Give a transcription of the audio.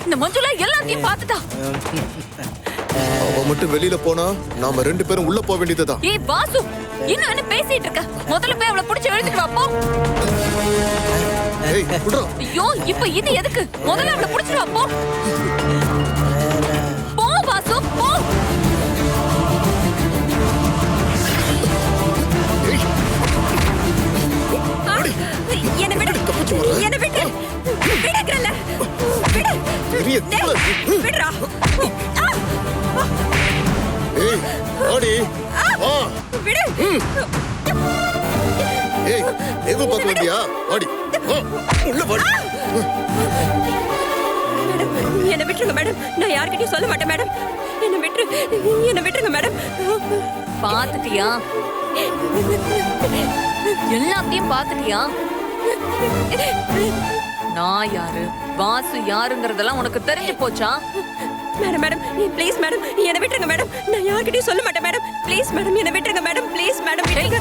இந்த மஞ்சுளா எல்லாத்தையும் பார்த்துட்டா. அவ மட்டும் வெளியில போனா நாம 2 பேரும் உள்ள போக வேண்டியதுதான். ஏய் வாசு, இன்னும் என்ன பேசிட்டு இருக்க? முதல்ல போய் அவளை புடிச்சு இழுத்துட்டு வா போ. ஏய் குட்ரா. ஐயோ, இப்ப இது எதுக்கு? முதல்ல அவளை புடிச்சிட்டு வா போ. போ வாசு, போ. என்ன விடு, என்ன விடு. விடுங்கறல. விடு. பெரிய விடுடா. ஏய் ஆடி வா. விடு. ஏய் எங்க பார்க்க வந்தியா? ஆடி வா. உள்ள வா. என்ன விட்டுருங்க மேடம், நான் யார்கிட்டயும் சொல்ல மாட்டேன் மேடம். என்ன விட்டுருங்க மேடம். பாத்துட்டியா? எல்லாத்தையும் பாத்துட்டியா? நான் யாரு, வாசு யாருங்கறதெல்லாம் உனக்கு தெரிஞ்சு போச்சா? மேடம் மேடம் ப்ளீஸ் மேடம், என்ன விட்டுருங்க மேடம். நான் யார்கிட்டயும் சொல்ல மாட்டேன் மேடம். ப்ளீஸ் மேடம், என்ன விட்டுருங்க மேடம். ப்ளீஸ் மேடம், விட்டுருங்க.